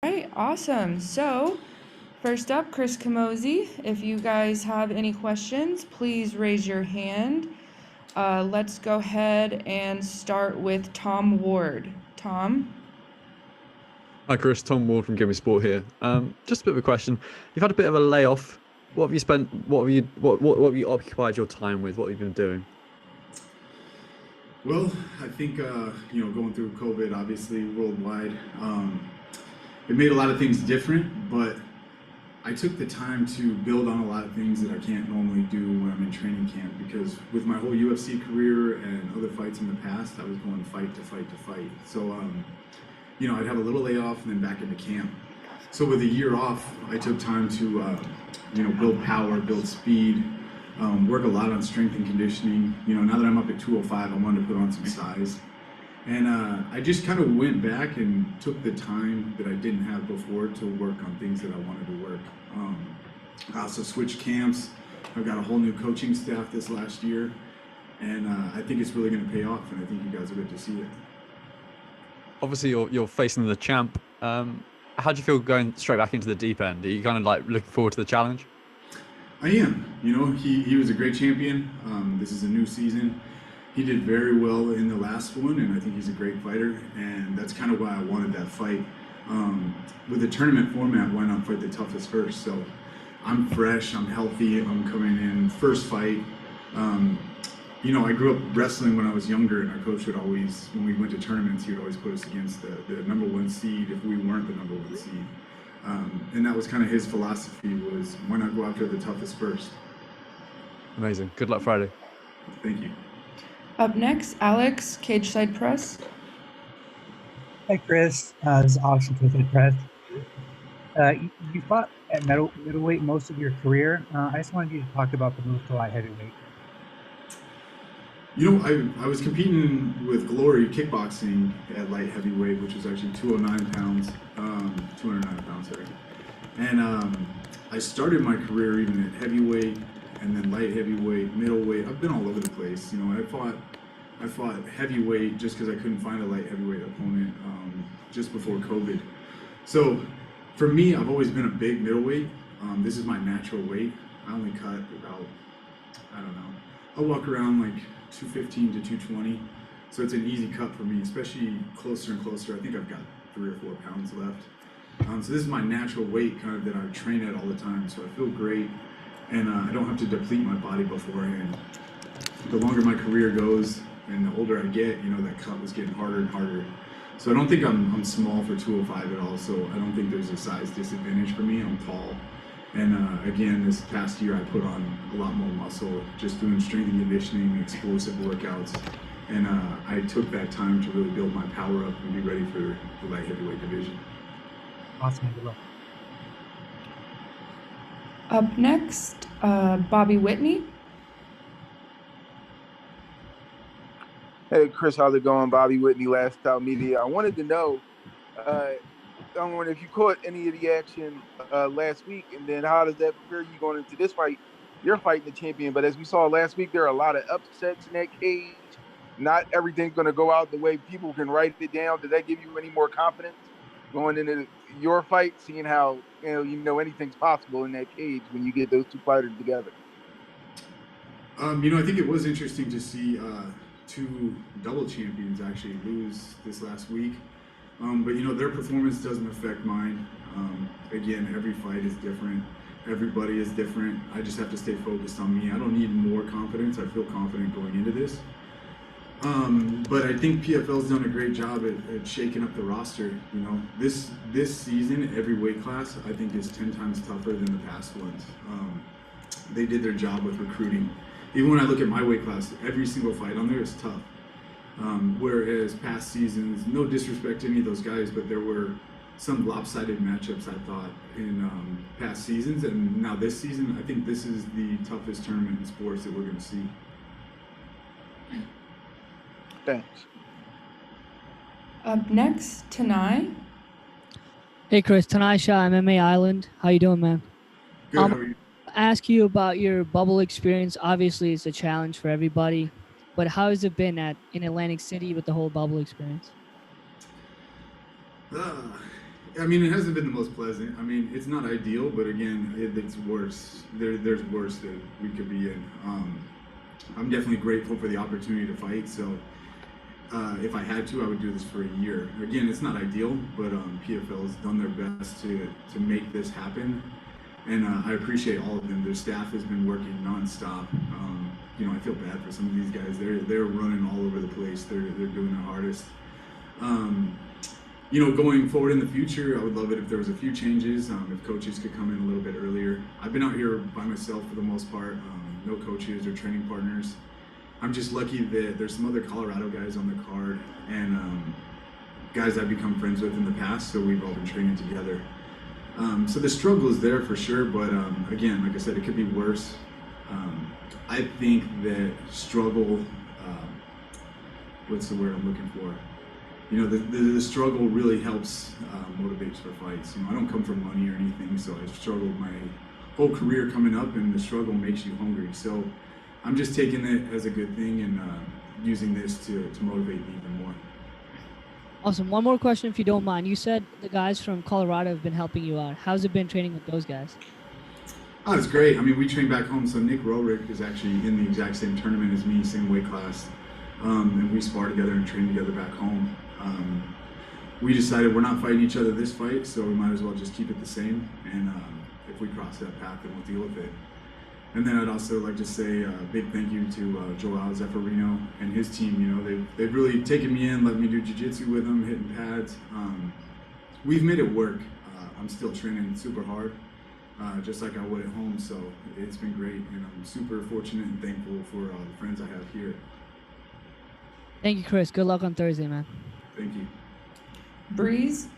right, awesome. So, first up, Chris Camozzi. If you guys have any questions, please raise your hand. Let's go ahead and start with Tom Ward. Tom? Hi, Chris. Tom Ward from Gimme Sport here. Just a bit of a question. You've had a bit of a layoff. What have you spent? What have you occupied your time with? What have you been doing? Well, I think going through COVID, obviously worldwide, it made a lot of things different. But I took the time to build on a lot of things that I can't normally do when I'm in training camp. Because with my whole UFC career and other fights in the past, I was going fight to fight to fight. So I'd have a little layoff and then back into camp. So with a year off, I took time to build power, build speed. Work a lot on strength and conditioning. Now that I'm up at 205, I wanted to put on some size. And I just kind of went back and took the time that I didn't have before to work on things that I wanted to work. I also switched camps. I've got a whole new coaching staff this last year. And I think it's really going to pay off, and I think you guys will get to see it. Obviously, you're facing the champ. How do you feel going straight back into the deep end? Are you kind of like looking forward to the challenge? I am. He was a great champion. This is a new season. He did very well in the last one, and I think he's a great fighter. And that's kind of why I wanted that fight. With the tournament format, why not fight the toughest first? So I'm fresh, I'm healthy, I'm coming in first fight. I grew up wrestling when I was younger, and our coach would always, when we went to tournaments, he would always put us against the number one seed if we weren't the number one seed. And that was kind of his philosophy, was why not go after the toughest first? Amazing. Good luck Friday. Thank you. Up next, Alex, Cageside Press. Hey, Chris. This is Alex from Cageside Press. You fought at middleweight most of your career. I just wanted you to talk about the move to light heavyweight. I was competing with Glory kickboxing at light heavyweight, which was actually 209 pounds, 209 pounds, sorry. And I started my career even at heavyweight, and then light heavyweight, middleweight. I've been all over the place. I fought heavyweight just because I couldn't find a light heavyweight opponent just before COVID. So for me, I've always been a big middleweight. This is my natural weight. I only cut about, I'll walk around like 215 to 220. So it's an easy cut for me, especially closer and closer. I think I've got 3 or 4 pounds left. So this is my natural weight kind of that I train at all the time. So I feel great, and I don't have to deplete my body beforehand. The longer my career goes and the older I get, that cut was getting harder and harder. So I don't think I'm small for 205 at all. So I don't think there's a size disadvantage for me. I'm tall. And again, this past year I put on a lot more muscle, just doing strength and conditioning, explosive workouts. And I took that time to really build my power up and be ready for the light heavyweight division. Awesome. Good luck. Up next, Bobby Whitney. Hey, Chris, how's it going? Bobby Whitney, Last Out Media. I wanted to know, I wonder if you caught any of the action last week, and then how does that prepare you going into this fight? You're fighting the champion, but as we saw last week, there are a lot of upsets in that cage. Not everything's going to go out the way people can write it down. Does that give you any more confidence going into your fight, seeing how anything's possible in that cage when you get those two fighters together? I think it was interesting to see 2 double champions actually lose this last week. But their performance doesn't affect mine. Again, every fight is different. Everybody is different. I just have to stay focused on me. I don't need more confidence. I feel confident going into this. But I think PFL's done a great job at shaking up the roster. This season, every weight class I think is 10 times tougher than the past ones. They did their job with recruiting. Even when I look at my weight class, every single fight on there is tough. Whereas past seasons, no disrespect to any of those guys, but there were some lopsided matchups, I thought, in past seasons. And now this season, I think this is the toughest tournament in sports that we're going to see. Thanks. Up next, Tanai. Hey Chris, Tanai Shah, MMA Island. How you doing, man? Good, how are you? Ask you about your bubble experience. Obviously, it's a challenge for everybody, but how has it been in Atlantic City with the whole bubble experience? I mean, it hasn't been the most pleasant. I mean, it's not ideal, but again, it's worse. There's worse that we could be in. I'm definitely grateful for the opportunity to fight. So if I had to, I would do this for a year. Again, it's not ideal, but PFL has done their best to make this happen. And I appreciate all of them. Their staff has been working nonstop. You know, I feel bad for some of these guys. They're running all over the place. They're doing their hardest. You know, going forward in the future, I would love it if there was a few changes. If coaches could come in a little bit earlier. I've been out here by myself for the most part. No coaches or training partners. I'm just lucky that there's some other Colorado guys on the card and guys I've become friends with in the past. So we've all been training together. So the struggle is there for sure, but again, like I said, it could be worse. I think that struggle, what's the word I'm looking for? You know, the struggle really helps motivates for fights. You know, I don't come from money or anything, so I've struggled my whole career coming up, and the struggle makes you hungry. So I'm just taking it as a good thing and using this to motivate me even more. Awesome. One more question, if you don't mind. You said the guys from Colorado have been helping you out. How's it been training with those guys? Oh, it's great. I mean, we train back home. So Nick Rorick is actually in the exact same tournament as me, same weight class. And we spar together and train together back home. We decided we're not fighting each other this fight, so we might as well just keep it the same. And if we cross that path, then we'll deal with it. And then I'd also like to say a big thank you to Joel Zeffirino and his team. You know, they've really taken me in, let me do jiu-jitsu with them, hitting pads. We've made it work. I'm still training super hard, just like I would at home. So it's been great, and I'm super fortunate and thankful for the friends I have here. Thank you, Chris. Good luck on Thursday, man. Thank you. Breeze?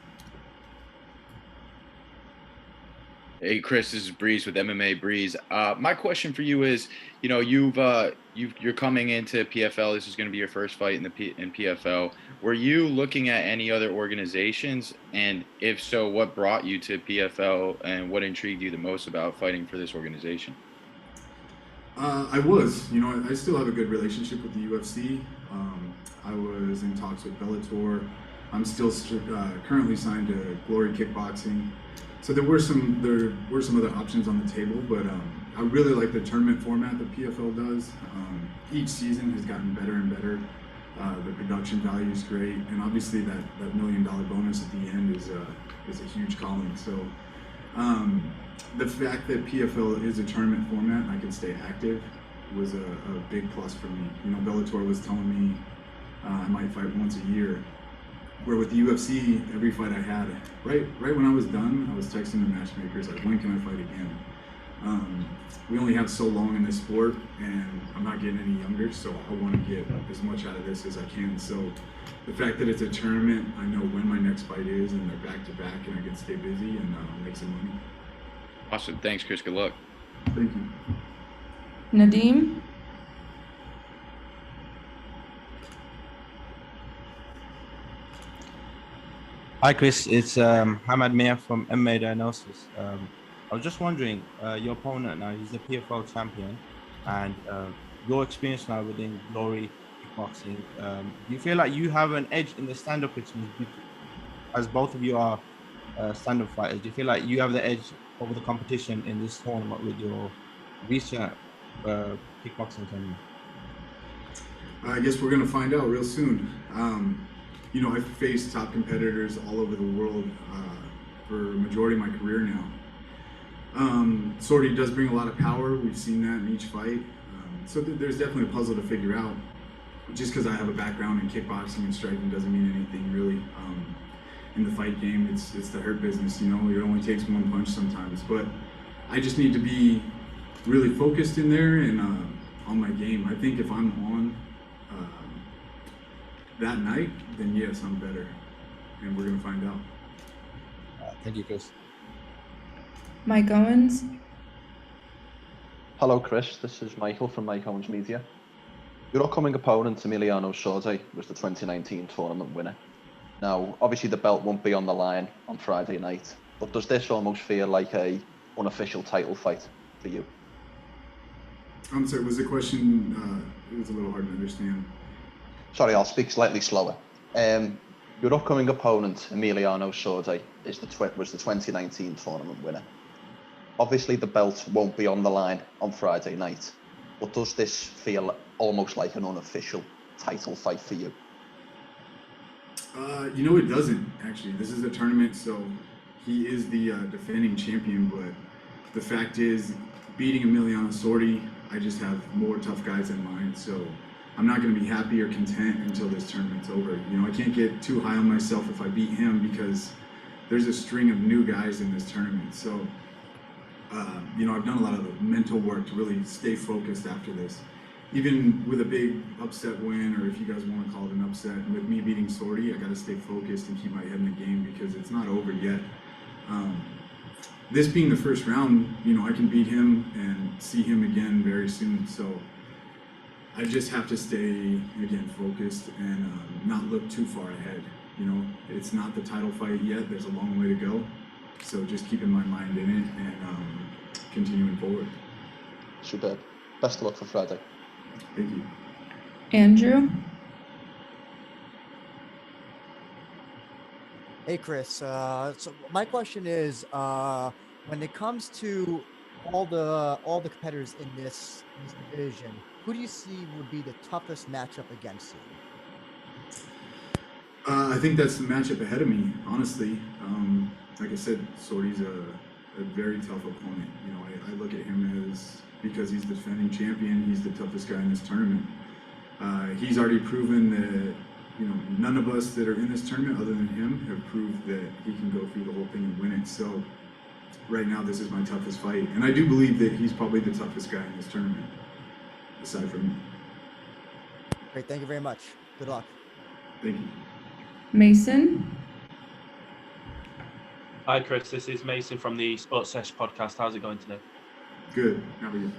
Hey Chris, this is Breeze with MMA Breeze. My question for you is, you know, you're coming into PFL. This is going to be your first fight in PFL. Were you looking at any other organizations, and if so, what brought you to PFL, and what intrigued you the most about fighting for this organization? I was, you know, I still have a good relationship with the UFC. I was in talks with Bellator. I'm still currently signed to Glory Kickboxing. So there were some other options on the table, but I really like the tournament format that PFL does. Each season has gotten better and better. The production value is great, and obviously that $1 million bonus at the end is a huge calling. So the fact that PFL is a tournament format and I can stay active was a big plus for me. You know, Bellator was telling me I might fight once a year. Where with the UFC, every fight I had, right when I was done, I was texting the matchmakers like, when can I fight again? We only have so long in this sport, and I'm not getting any younger, so I want to get as much out of this as I can. So the fact that it's a tournament, I know when my next fight is, and they're back to back, and I can stay busy and make some money. Awesome. Thanks, Chris. Good luck. Thank you. Nadeem? Hi Chris, it's Nadeem Mir from MMA Diagnosis. I was just wondering, your opponent now, he's the PFL champion, and your experience now within Glory Kickboxing, do you feel like you have an edge in the stand-up experience, as both of you are stand-up fighters? Do you feel like you have the edge over the competition in this tournament with your recent kickboxing tournament? I guess we're going to find out real soon. You know, I've faced top competitors all over the world for a majority of my career now. Sortie does bring a lot of power. We've seen that in each fight. So there's definitely a puzzle to figure out. Just because I have a background in kickboxing and striking doesn't mean anything really. In the fight game, it's the hurt business, you know, it only takes one punch sometimes. But I just need to be really focused in there and on my game. I think if I'm on that night, then yes, I'm better, and we're gonna find out. Thank you, Chris. Mike Owens? Hello Chris, this is Michael from Mike Owens Media. Your upcoming opponent, Emiliano Sorte, was the 2019 tournament winner. Now, obviously the belt won't be on the line on Friday night, but does this almost feel like a unofficial title fight for you? I'm sorry, was the question, it was a little hard to understand. Sorry, I'll speak slightly slower. Your upcoming opponent, Emiliano Sorde, was the 2019 tournament winner. Obviously, the belt won't be on the line on Friday night, but does this feel almost like an unofficial title fight for you? It doesn't, actually. This is a tournament, so he is the defending champion, but the fact is, beating Emiliano Sorde, I just have more tough guys in mind, so I'm not going to be happy or content until this tournament's over. I can't get too high on myself if I beat him because there's a string of new guys in this tournament. So, I've done a lot of mental work to really stay focused after this. Even with a big upset win, or if you guys want to call it an upset, with me beating Sorde, I got to stay focused and keep my head in the game because it's not over yet. This being the first round, I can beat him and see him again very soon. So I just have to stay, again, focused and not look too far ahead. It's not the title fight yet. There's a long way to go. So just keeping my mind in it and continuing forward. Superb. Best of luck for Friday. Thank you. Andrew? Hey, Chris. So my question is, when it comes to all the competitors in this division, who do you see would be the toughest matchup against you? I think that's the matchup ahead of me, honestly. Like I said, Sordy's a very tough opponent. I look at him as, because he's the defending champion, he's the toughest guy in this tournament. He's already proven that, none of us that are in this tournament other than him have proved that he can go through the whole thing and win it. So right now, this is my toughest fight. And I do believe that he's probably the toughest guy in this tournament, aside from me. Great. Thank you very much. Good luck. Thank you. Mason? Hi, Chris. This is Mason from the Sports Sesh podcast. How's it going today? Good. How are you?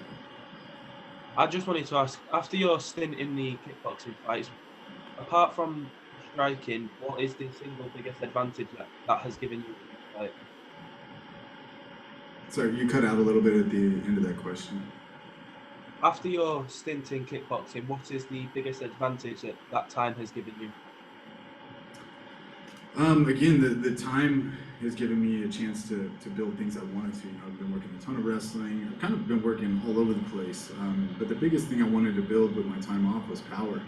I just wanted to ask, after your stint in the kickboxing fights, apart from striking, what is the single biggest advantage that has given you in the fight? Sorry, you cut out a little bit at the end of that question. After your stint in kickboxing, what is the biggest advantage that time has given you? Again, the time has given me a chance to build things I wanted to. I've been working a ton of wrestling. I've kind of been working all over the place. But the biggest thing I wanted to build with my time off was power.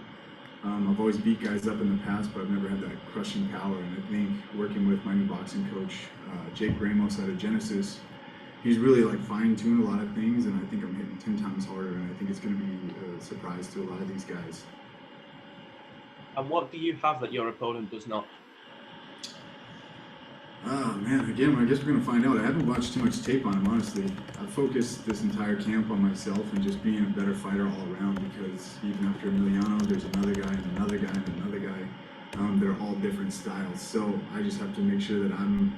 I've always beat guys up in the past, but I've never had that crushing power. And I think working with my new boxing coach, Jake Ramos out of Genesis, he's really fine-tuned a lot of things, and I think I'm hitting 10 times harder, and I think it's going to be a surprise to a lot of these guys. And what do you have that your opponent does not? Oh man, again, I guess we're gonna find out. I haven't watched too much tape on him, honestly. I've focused this entire camp on myself and just being a better fighter all around, because even after Emiliano, there's another guy and another guy and another guy. They're all different styles. So I just have to make sure that I'm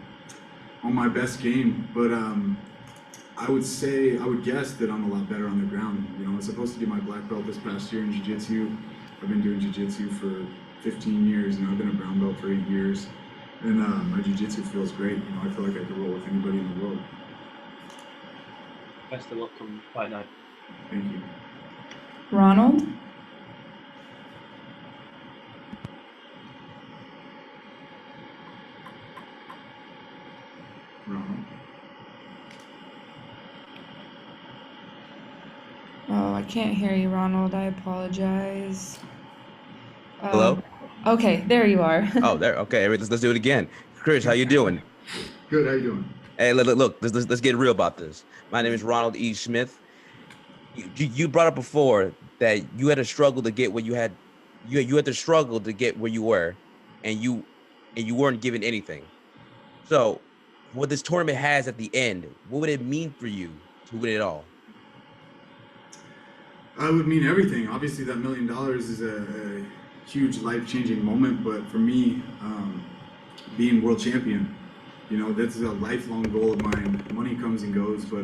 on my best game. But I would guess that I'm a lot better on the ground. I was supposed to get my black belt this past year in jiu-jitsu. I've been doing jiu-jitsu for 15 years. I've been a brown belt for 8 years. And my jiu-jitsu feels great. I feel like I could roll with anybody in the world. Best of luck on fight night. Thank you. Ronald? Ronald? Oh, I can't hear you, Ronald. I apologize. Hello? Okay, there you are. Oh, there. Okay, let's do it again. Chris, how you doing? Good. How you doing? Hey, look. Let's get real about this. My name is Ronald E. Smith. You brought up before that you had a struggle to get where you had. You had to struggle to get where you were, and you weren't given anything. So, what this tournament has at the end, what would it mean for you to win it all? I would mean everything. Obviously, that $1 million is a huge life-changing moment, but for me, being world champion, that's a lifelong goal of mine. Money comes and goes, but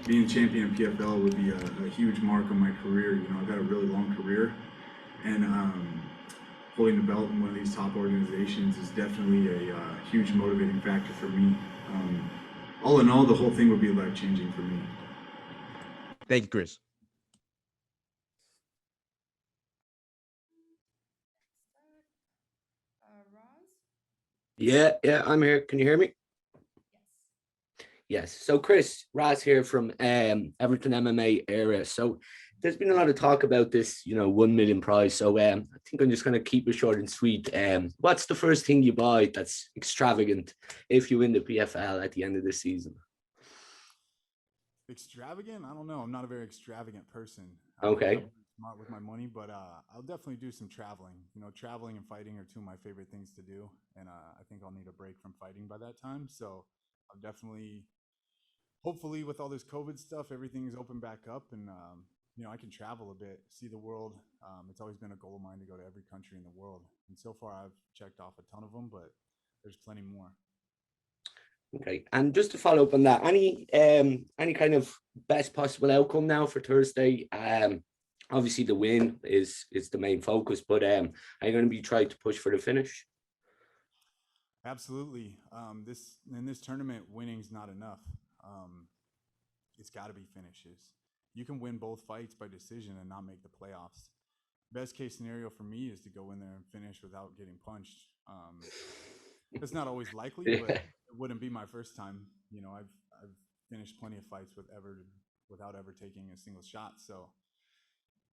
being champion in PFL would be a huge mark on my career. I've had a really long career, and holding the belt in one of these top organizations is definitely a huge motivating factor for me. All in all, the whole thing would be life-changing for me. Thank you, Chris. Roz? Yeah, I'm here. Can you hear me? Yes. So Chris, Raz here from Everton MMA era. So there's been a lot of talk about this, 1 million prize. So I think I'm just gonna keep it short and sweet. What's the first thing you buy that's extravagant if you win the PFL at the end of the season? Extravagant? I don't know. I'm not a very extravagant person. Okay. I'm smart with my money, but I'll definitely do some traveling. Traveling and fighting are two of my favorite things to do, and I think I'll need a break from fighting by that time. So I'll definitely, hopefully, with all this COVID stuff, everything's open back up, and I can travel a bit, see the world. It's always been a goal of mine to go to every country in the world, and so far I've checked off a ton of them, but there's plenty more. Okay. And just to follow up on that, any kind of best possible outcome now for Thursday? Obviously the win is the main focus, but are you going to be trying to push for the finish? Absolutely. In this tournament, winning's not enough. It's got to be finishes. You can win both fights by decision and not make the playoffs. Best case scenario for me is to go in there and finish without getting punched. It's not always likely, but it wouldn't be my first time. I've finished plenty of fights without ever taking a single shot. So,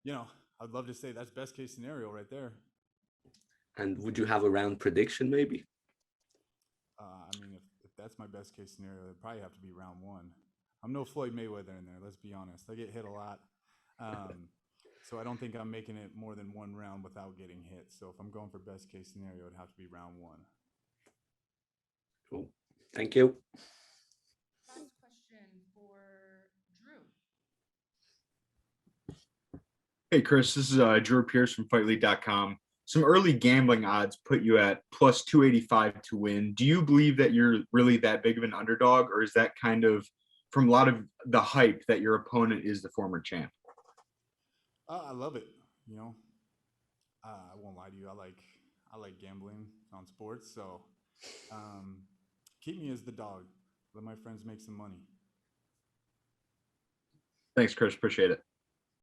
I'd love to say that's best case scenario right there. And would you have a round prediction maybe? If that's my best case scenario, it'd probably have to be round one. I'm no Floyd Mayweather in there. Let's be honest. I get hit a lot. So I don't think I'm making it more than one round without getting hit. So if I'm going for best case scenario, it'd have to be round one. Cool. Thank you. Last question for Drew. Hey, Chris, this is Drew Pierce from FightLeague.com. Some early gambling odds put you at plus 285 to win. Do you believe that you're really that big of an underdog, or is that kind of from a lot of the hype that your opponent is the former champ? I love it. I won't lie to you. I like gambling on sports. So keep me as the dog. Let my friends make some money. Thanks, Chris. Appreciate it.